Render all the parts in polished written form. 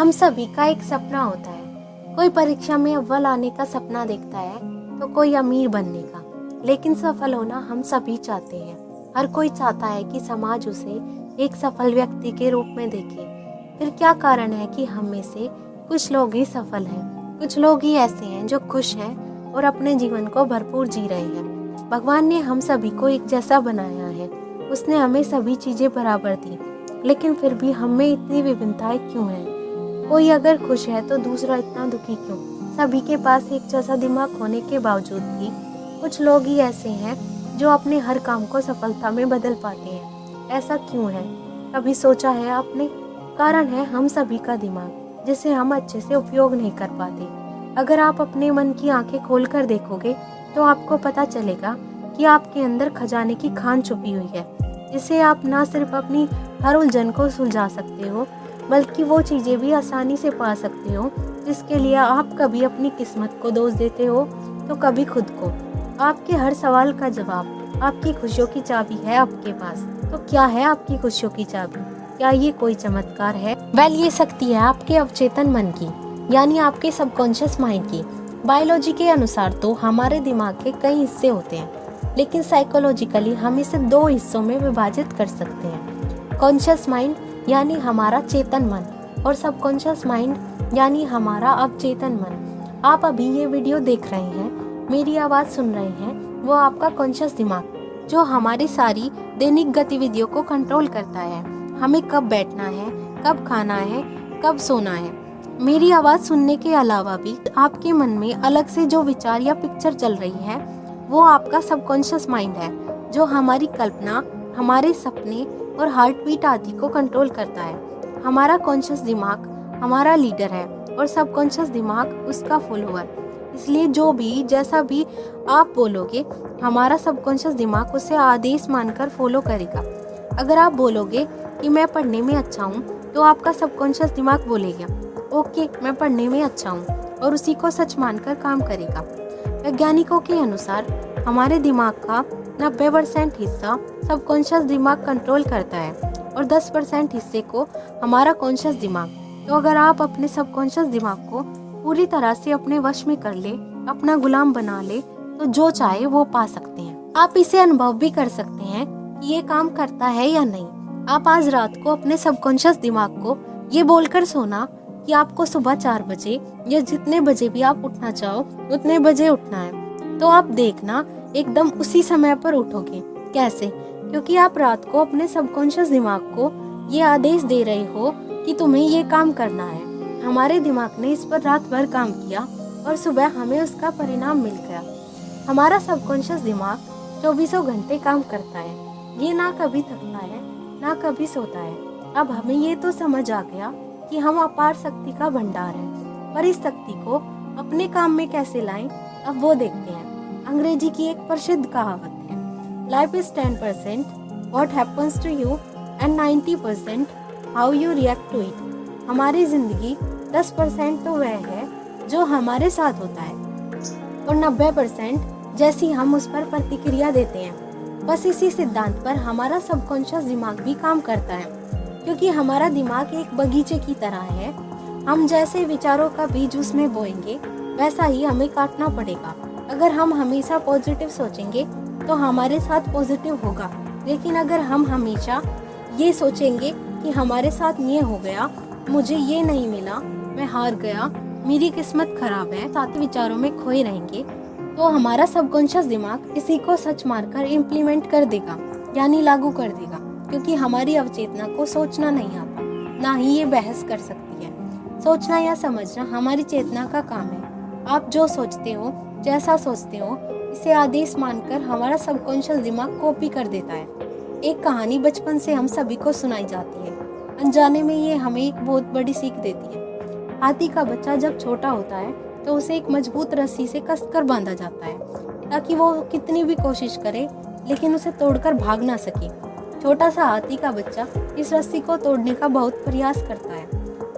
हम सभी का एक सपना होता है। कोई परीक्षा में अव्वल आने का सपना देखता है तो कोई अमीर बनने का। लेकिन सफल होना हम सभी चाहते हैं। हर कोई चाहता है कि समाज उसे एक सफल व्यक्ति के रूप में देखे। फिर क्या कारण है कि हम में से कुछ लोग ही सफल हैं, कुछ लोग ही ऐसे हैं जो खुश हैं और अपने जीवन को भरपूर जी रहे हैं। भगवान ने हम सभी को एक जैसा बनाया है। उसने हमें सभी चीजें बराबर दी, लेकिन फिर भी हम में इतनी विभिन्नताएं क्यों हैं? कोई अगर खुश है तो दूसरा इतना दुखी क्यों? सभी के पास एक जैसा दिमाग होने के बावजूद भी कुछ लोग ही ऐसे हैं जो अपने हर काम को सफलता में बदल पाते हैं। ऐसा क्यों है? कभी सोचा है आपने? कारण है हम सभी का दिमाग, जिसे हम अच्छे से उपयोग नहीं कर पाते। अगर आप अपने मन की आंखें खोलकर देखोगे तो आपको पता चलेगा कि आपके अंदर खजाने की खान छुपी हुई है, जिसे आप ना सिर्फ अपनी हर उलझन को सुलझा सकते हो, बल्कि वो चीजें भी आसानी से पा सकते हो जिसके लिए आप कभी अपनी किस्मत को दोष देते हो तो कभी खुद को। आपके हर सवाल का जवाब आपकी खुशियों की चाबी है आपके पास। तो क्या है आपकी खुशियों की चाबी? क्या ये कोई चमत्कार है? वेल, ये शक्ति है आपके अवचेतन मन की, यानी आपके सबकॉन्शियस माइंड की। बायोलॉजी के अनुसार तो हमारे दिमाग के कई हिस्से होते हैं, लेकिन साइकोलॉजिकली हम इसे दो हिस्सों में विभाजित कर सकते हैं। कॉन्शियस माइंड यानी हमारा चेतन मन, और सबकॉन्शियस माइंड यानी हमारा अवचेतन मन। आप अभी ये वीडियो देख रहे हैं, मेरी आवाज़ सुन रहे हैं, वो आपका कॉन्शियस दिमाग, जो हमारी सारी दैनिक गतिविधियों को कंट्रोल करता है। हमें कब बैठना है, कब खाना है, कब सोना है। मेरी आवाज़ सुनने के अलावा भी आपके मन में अलग से जो विचार या पिक्चर चल रही है, वो आपका सबकॉन्शियस माइंड है, जो हमारी कल्पना, हमारे सपने और हार्ट बीट आदि को कंट्रोल करता है। हमारा कॉन्शियस दिमाग हमारा लीडर है और सबकॉन्शियस दिमाग उसका फॉलोअर। इसलिए जो भी जैसा भी आप बोलोगे, हमारा सबकॉन्शियस दिमाग उसे आदेश मानकर फॉलो करेगा। अगर आप बोलोगे कि मैं पढ़ने में अच्छा हूँ, तो आपका सबकॉन्शियस दिमाग बोलेगा ओके, मैं पढ़ने में अच्छा हूँ, और उसी को सच मानकर काम करेगा। वैज्ञानिकों के अनुसार हमारे दिमाग का 90% हिस्सा सबकॉन्शियस दिमाग कंट्रोल करता है और 10% हिस्से को हमारा कॉन्शियस दिमाग। तो अगर आप अपने सबकॉन्शियस दिमाग को पूरी तरह से अपने वश में कर ले, अपना गुलाम बना ले, तो जो चाहे वो पा सकते हैं। आप इसे अनुभव भी कर सकते हैं कि ये काम करता है या नहीं। आप आज रात को अपने सबकॉन्शियस दिमाग को ये बोलकर सोना कि आपको सुबह 4 बजे या जितने बजे भी आप उठना चाहो उतने बजे उठना है, तो आप देखना एकदम उसी समय पर उठोगे। कैसे? क्योंकि आप रात को अपने सबकॉन्शियस दिमाग को ये आदेश दे रहे हो कि तुम्हें ये काम करना है। हमारे दिमाग ने इस पर रात भर काम किया और सुबह हमें उसका परिणाम मिल गया। हमारा सबकॉन्शियस दिमाग 24 घंटे काम करता है। ये ना कभी थकता है, ना कभी सोता है। अब हमें ये तो समझ आ गया कि हम अपार शक्ति का भंडार है, पर इस शक्ति को अपने काम में कैसे लाएं, अब वो देखते हैं। अंग्रेजी की एक प्रसिद्ध कहावत है, life is 10% what happens to you and 90% how you react to it. हमारी जिंदगी 10% तो वह है जो हमारे साथ होता है, और 90% जैसी हम उस पर प्रतिक्रिया देते हैं। बस इसी सिद्धांत पर हमारा सबकॉन्शियस दिमाग भी काम करता है, क्योंकि हमारा दिमाग एक बगीचे की तरह है। हम जैसे विचारों का बीज उसमें बोएंगे, वैसा ही हमें काटना पड़ेगा। अगर हम हमेशा पॉजिटिव सोचेंगे तो हमारे साथ पॉजिटिव होगा, लेकिन अगर हम हमेशा ये सोचेंगे कि हमारे साथ ये हो गया, मुझे ये नहीं मिला, मैं हार गया, मेरी किस्मत खराब है, साथ विचारों में खोए रहेंगे, तो हमारा सबकॉन्शियस दिमाग इसी को सच मानकर इम्प्लीमेंट कर देगा, यानी लागू कर देगा। क्योंकि हमारी अवचेतना को सोचना नहीं आता, ना ही ये बहस कर सकती है। सोचना या समझना हमारी चेतना का काम है। आप जो सोचते हो, जैसा सोचते हो, इसे आदेश मानकर हमारा सबकॉन्शियस दिमाग कॉपी कर देता है। एक कहानी बचपन से हम सभी को सुनाई जाती है। अनजाने में ये हमें एक बहुत बड़ी सीख देती है। हाथी का बच्चा जब छोटा होता है तो उसे एक मजबूत रस्सी से कसकर बांधा जाता है, ताकि वो कितनी भी कोशिश करे लेकिन उसे तोड़कर भाग ना सके। छोटा सा हाथी का बच्चा इस रस्सी को तोड़ने का बहुत प्रयास करता है,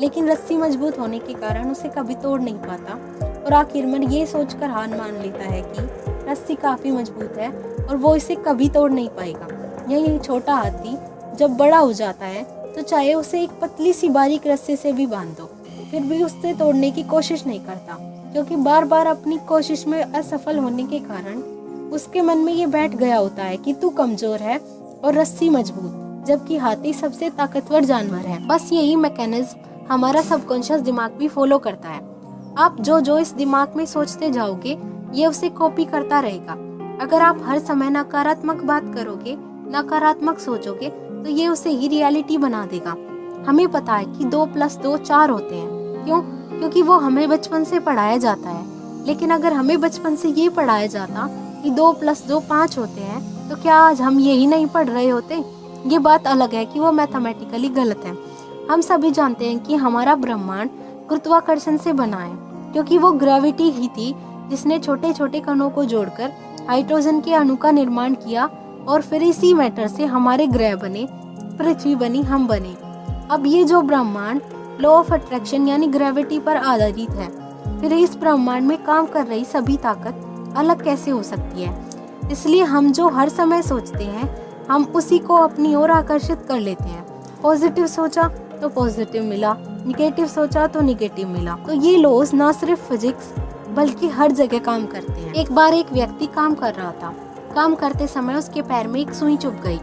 लेकिन रस्सी मजबूत होने के कारण उसे कभी तोड़ नहीं पाता, और आखिर में ये सोचकर हार मान लेता है कि रस्सी काफ़ी मजबूत है और वो इसे कभी तोड़ नहीं पाएगा। यही छोटा हाथी जब बड़ा हो जाता है तो चाहे उसे एक पतली सी बारीक रस्सी से भी बांध दो, फिर भी उससे तोड़ने की कोशिश नहीं करता, क्योंकि बार बार अपनी कोशिश में असफल होने के कारण उसके मन में ये बैठ गया होता है कि तू कमजोर है और रस्सी मजबूत, जबकि हाथी सबसे ताकतवर जानवर है। बस यही मैकेनिज्म हमारा सबकॉन्शियस दिमाग भी फॉलो करता है। आप जो जो इस दिमाग में सोचते जाओगे, ये उसे कॉपी करता रहेगा। अगर आप हर समय नकारात्मक बात करोगे, नकारात्मक सोचोगे, तो ये उसे ही रियलिटी बना देगा। हमें पता है कि 2+2 4 होते हैं। क्यों? क्योंकि वो हमें बचपन से पढ़ाया जाता है। लेकिन अगर हमें बचपन से ये पढ़ाया जाता कि 2+2 5 होते हैं, तो क्या आज हम यही नहीं पढ़ रहे होते? ये बात अलग है कि वो मैथमेटिकली गलत है। हम सभी जानते हैं कि हमारा ब्रह्मांड गुरुत्वाकर्षण से बना है, क्योंकि वो ग्रेविटी ही थी जिसने छोटे छोटे कणों को जोड़कर हाइड्रोजन के अणु का निर्माण किया, और फिर इसी मैटर से हमारे ग्रह बने, पृथ्वी बनी, हम बने। अब ये जो ब्रह्मांड लॉ ऑफ अट्रैक्शन यानी ग्रेविटी पर आधारित है, फिर इस ब्रह्मांड में काम कर रही सभी ताकत अलग कैसे हो सकती है? इसलिए हम जो हर समय सोचते हैं, हम उसी को अपनी ओर आकर्षित कर लेते हैं। पॉजिटिव सोचा तो पॉजिटिव मिला, निगेटिव सोचा तो निगेटिव मिला। तो ये लॉज ना सिर्फ फिजिक्स बल्कि हर जगह काम करते हैं। एक बार एक व्यक्ति काम कर रहा था। काम करते समय उसके पैर में एक सुई चुभ गई।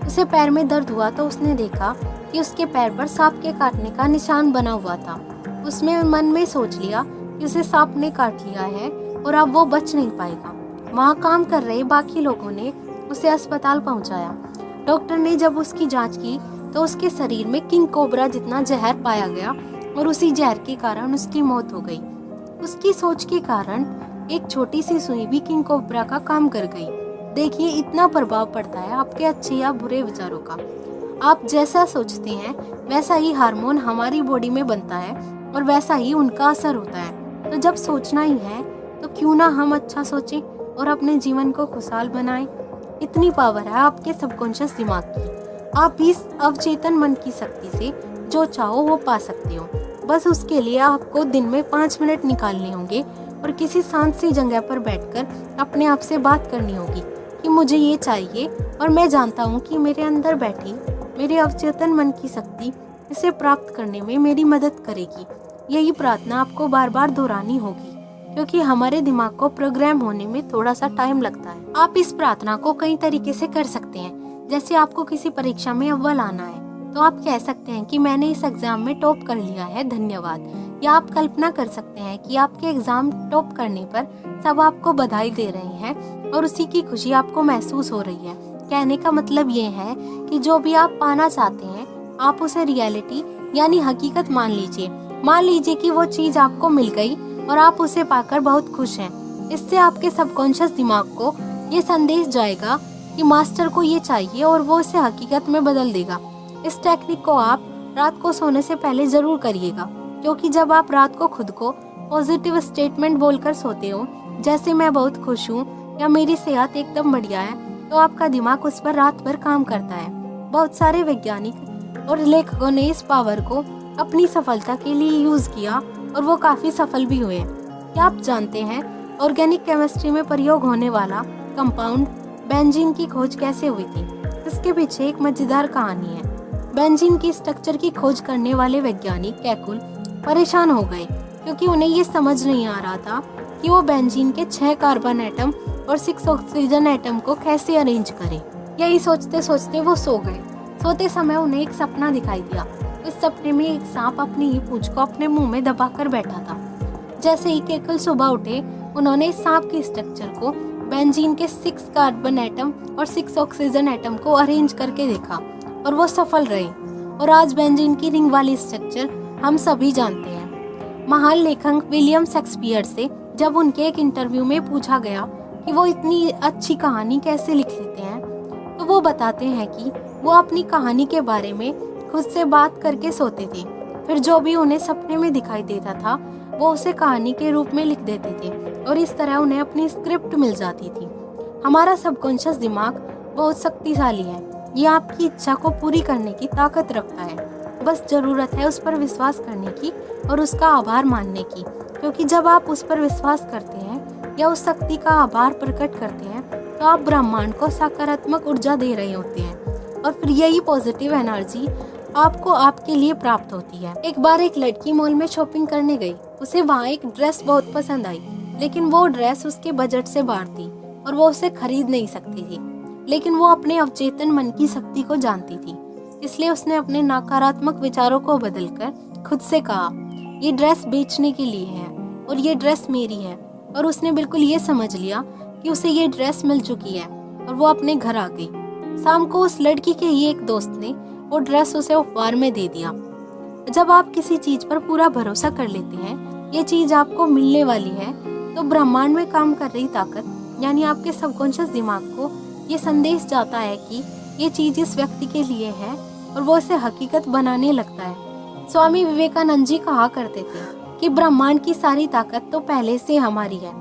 उसे पैर में दर्द हुआ तो उसने देखा कि उसके पैर पर सांप के काटने का निशान बना हुआ था। उसने मन में सोच लिया कि उसे सांप ने काट लिया है और अब वो बच नहीं पाएगा। वहाँ काम कर रहे बाकी लोगों ने उसे अस्पताल पहुँचाया। डॉक्टर ने जब उसकी जांच की तो उसके शरीर में किंग कोबरा जितना जहर पाया गया और उसी जहर के कारण उसकी मौत हो गई। उसकी सोच के कारण एक छोटी सी सुई भी किंग कोबरा का काम कर गई। देखिए, इतना प्रभाव पड़ता है आपके अच्छे या बुरे विचारों का। आप जैसा सोचते हैं वैसा ही हार्मोन हमारी बॉडी में बनता है और वैसा ही उनका असर होता है। तो जब सोचना ही है तो क्यों ना हम अच्छा सोचें और अपने जीवन को खुशहाल बनाएं। इतनी पावर है आपके सबकॉन्शियस दिमाग की। आप इस अवचेतन मन की शक्ति से जो चाहो वो पा सकते हो। बस उसके लिए आपको दिन में 5 मिनट निकालने होंगे और किसी शांत सी जगह पर बैठकर अपने आप से बात करनी होगी कि मुझे ये चाहिए और मैं जानता हूँ कि मेरे अंदर बैठी मेरे अवचेतन मन की शक्ति इसे प्राप्त करने में मेरी मदद करेगी। यही प्रार्थना आपको बार बार दोहरानी होगी, क्योंकि हमारे दिमाग को प्रोग्राम होने में थोड़ा सा टाइम लगता है। आप इस प्रार्थना को कई तरीके से कर सकते हैं। जैसे आपको किसी परीक्षा में अव्वल आना है तो आप कह सकते हैं कि मैंने इस एग्जाम में टॉप कर लिया है, धन्यवाद। या आप कल्पना कर सकते हैं कि आपके एग्जाम टॉप करने पर सब आपको बधाई दे रहे हैं और उसी की खुशी आपको महसूस हो रही है। कहने का मतलब ये है कि जो भी आप पाना चाहते हैं आप उसे रियलिटी यानी हकीकत मान लीजिए। मान लीजिए कि वो चीज आपको मिल गई और आप उसे पाकर बहुत खुश हैं। इससे आपके सबकॉन्शियस दिमाग को ये संदेश जाएगा कि मास्टर को ये चाहिए और वो इसे हकीकत में बदल देगा। इस टेक्निक को आप रात को सोने से पहले जरूर करिएगा, क्योंकि जब आप रात को खुद को पॉजिटिव स्टेटमेंट बोलकर सोते हो, जैसे मैं बहुत खुश हूँ या मेरी सेहत एकदम बढ़िया है, तो आपका दिमाग उस पर रात भर काम करता है। बहुत सारे वैज्ञानिक और लेखकों ने इस पावर को अपनी सफलता के लिए यूज किया और वो काफी सफल भी हुए। क्या आप जानते हैं ऑर्गेनिक केमिस्ट्री में प्रयोग होने वाला कंपाउंड बेंजीन की खोज कैसे हुई थी? इसके पीछे एक मजेदार कहानी है। बेंजीन की स्ट्रक्चर की खोज करने वाले वैज्ञानिक कैकुल परेशान हो गए, क्योंकि उन्हें ये समझ नहीं आ रहा था कि वो बेंजीन के 6 कार्बन एटम और 6 ऑक्सीजन एटम को कैसे अरेंज करें। यही सोचते सोचते वो सो गए। सोते समय उन्हें एक सपना दिखाई दिया। इस सपने में एक सांप अपनी ही पूंछ को अपने मुंह में दबाकर बैठा था। जैसे ही कैकुल सुबह उठे, उन्होंने इस सांप की स्ट्रक्चर को बेंजीन के 6 कार्बन एटम और 6 ऑक्सीजन एटम को अरेंज करके देखा और वो सफल रहे। और आज बेंजीन की रिंग वाली स्ट्रक्चर हम सभी जानते हैं। महान लेखक विलियम शेक्सपियर से जब उनके एक इंटरव्यू में पूछा गया कि वो इतनी अच्छी कहानी कैसे लिख लेते हैं, तो वो बताते हैं कि वो अपनी कहानी के बारे में खुद से बात करके सोते थे। फिर जो भी उन्हें सपने में दिखाई देता था वो उसे कहानी के रूप में लिख देते थे और इस तरह उन्हें अपनी स्क्रिप्ट मिल जाती थी। हमारा सबकॉन्शियस दिमाग बहुत शक्तिशाली है। ये आपकी इच्छा को पूरी करने की ताकत रखता है। बस जरूरत है उस पर विश्वास करने की और उसका आभार मानने की, क्योंकि जब आप उस पर विश्वास करते हैं या उस शक्ति का आभार प्रकट करते हैं तो आप ब्रह्मांड को सकारात्मक ऊर्जा दे रहे होते हैं और फिर यही पॉजिटिव एनर्जी आपको आपके लिए प्राप्त होती है। एक बार एक लड़की मॉल में शॉपिंग करने गई। उसे वहाँ एक ड्रेस बहुत पसंद आई, लेकिन वो ड्रेस उसके बजट से बाहर थी और वो उसे खरीद नहीं सकती थी। लेकिन वो अपने अवचेतन मन की शक्ति को जानती थी, इसलिए उसने अपने नकारात्मक विचारों को बदलकर खुद से कहा, ये ड्रेस बेचने के लिए है और ये ड्रेस मेरी है। और उसने बिल्कुल ये समझ लिया कि उसे ये ड्रेस मिल चुकी है और वो अपने घर आ गई। शाम को उस लड़की के ही एक दोस्त ने वो ड्रेस उसे उपहार में दे दिया। जब आप किसी चीज पर पूरा भरोसा कर लेते हैं, ये चीज आपको मिलने वाली है, तो ब्रह्मांड में काम कर रही ताकत यानी आपके सबकॉन्शियस दिमाग को ये संदेश जाता है कि ये चीज इस व्यक्ति के लिए है और वो इसे हकीकत बनाने लगता है। स्वामी विवेकानंद जी कहा करते थे कि ब्रह्मांड की सारी ताकत तो पहले से हमारी है।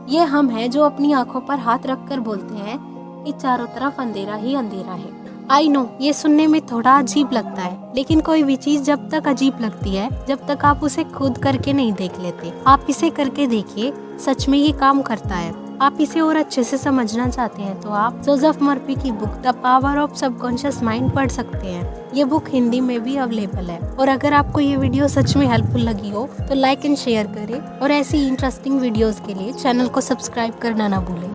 ये हम हैं जो अपनी आंखों पर हाथ रखकर बोलते हैं कि चारों तरफ अंधेरा ही अंधेरा है। आई नो ये सुनने में थोड़ा अजीब लगता है, लेकिन कोई भी चीज जब तक अजीब लगती है जब तक आप उसे खुद करके नहीं देख लेते। आप इसे करके देखिए, सच में ये काम करता है। आप इसे और अच्छे से समझना चाहते हैं तो आप जोसेफ मर्फी की book the power of subconscious mind पढ़ सकते हैं। ये बुक हिंदी में भी अवेलेबल है। और अगर आपको ये वीडियो सच में हेल्पफुल लगी हो तो लाइक एंड शेयर करें और ऐसी इंटरेस्टिंग वीडियोस के लिए चैनल को सब्सक्राइब करना ना भूलें।